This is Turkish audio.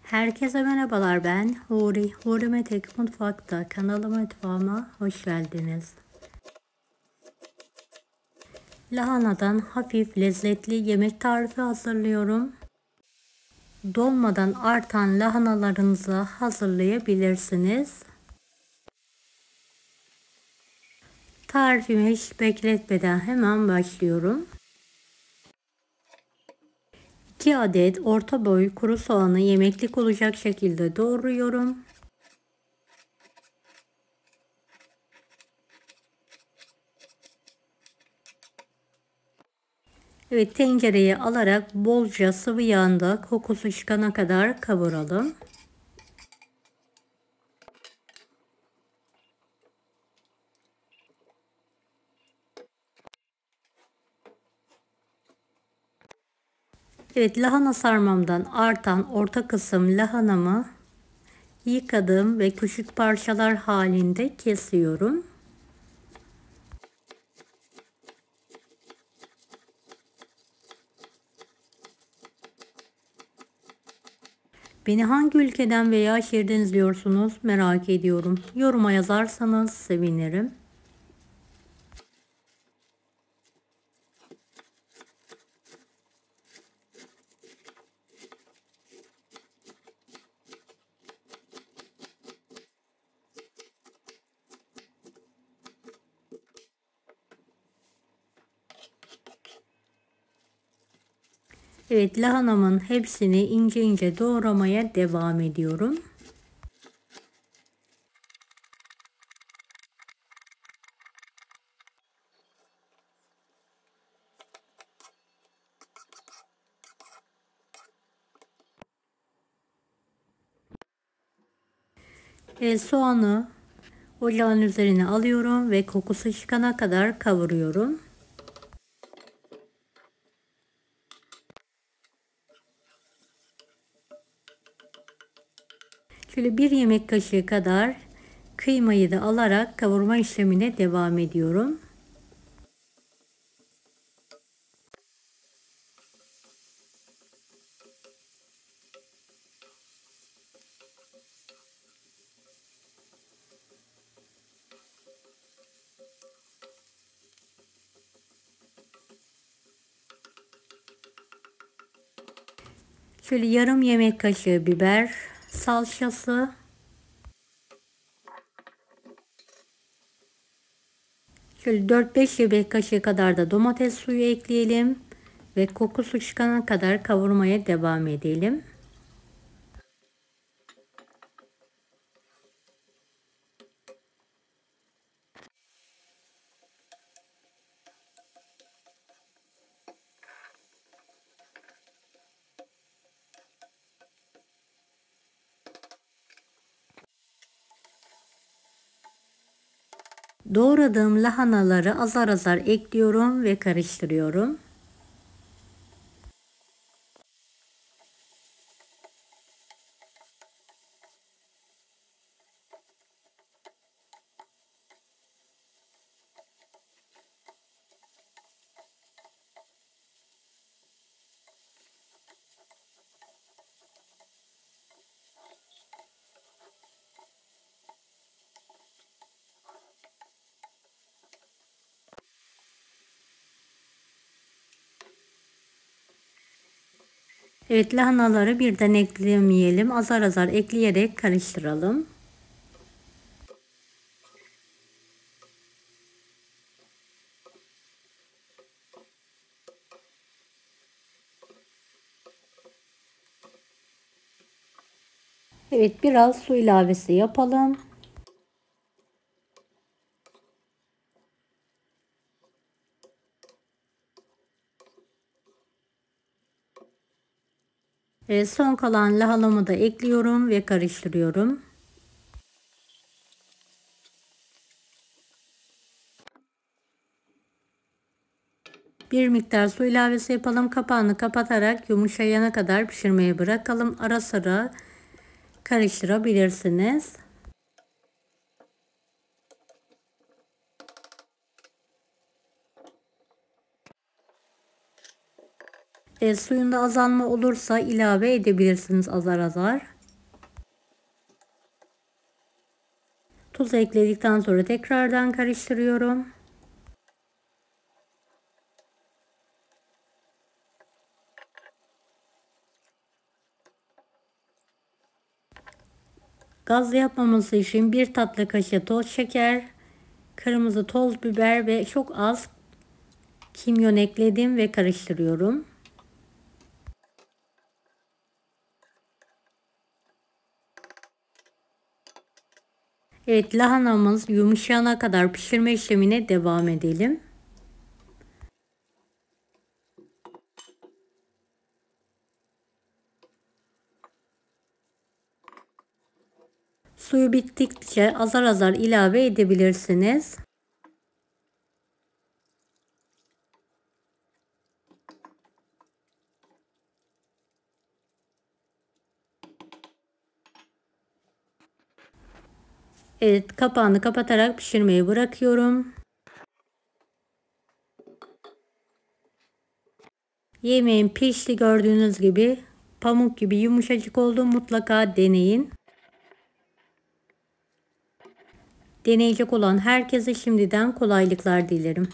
Herkese merhabalar, ben Huri. Huri Metek Mutfak'ta mutfağıma hoş geldiniz. Lahanadan hafif lezzetli yemek tarifi hazırlıyorum. Dolmadan artan lahanalarınızı hazırlayabilirsiniz. Tarifimi hiç bekletmeden hemen başlıyorum. 2 adet orta boy kuru soğanı yemeklik olacak şekilde doğruyorum. Evet, tencereye alarak bolca sıvı yağında kokusu çıkana kadar kavuralım. Evet, lahana sarmamdan artan orta kısım lahanamı yıkadım ve küçük parçalar halinde kesiyorum. Beni hangi ülkeden veya şehirden izliyorsunuz merak ediyorum. Yoruma yazarsanız sevinirim. Evet, lahanamın hepsini ince ince doğramaya devam ediyorum. Soğanı ocağın üzerine alıyorum ve kokusu çıkana kadar kavuruyorum. Şöyle 1 yemek kaşığı kadar kıymayı da alarak kavurma işlemine devam ediyorum. Şöyle yarım yemek kaşığı biber salçası, şöyle 4-5 yemek kaşığı kadar da domates suyu ekleyelim ve kokusu çıkana kadar kavurmaya devam edelim. Doğradığım lahanaları azar azar ekliyorum ve karıştırıyorum. Evet, lahanaları birden eklemeyelim. Azar azar ekleyerek karıştıralım. Evet, biraz su ilavesi yapalım. Son kalan lahanamı da ekliyorum ve karıştırıyorum. Bir miktar su ilavesi yapalım. Kapağını kapatarak yumuşayana kadar pişirmeye bırakalım. Ara sıra karıştırabilirsiniz. Suyunda azalma olursa ilave edebilirsiniz azar azar. Tuz ekledikten sonra tekrardan karıştırıyorum. Gazlı yapmaması için 1 tatlı kaşığı toz şeker, kırmızı toz biber ve çok az kimyon ekledim ve karıştırıyorum. Evet, lahanamız yumuşayana kadar pişirme işlemine devam edelim. Suyu bittikçe azar azar ilave edebilirsiniz. Evet, kapağını kapatarak pişirmeyi bırakıyorum. Yemeğim pişti, gördüğünüz gibi pamuk gibi yumuşacık oldu. Mutlaka deneyin. Deneyecek olan herkese şimdiden kolaylıklar dilerim.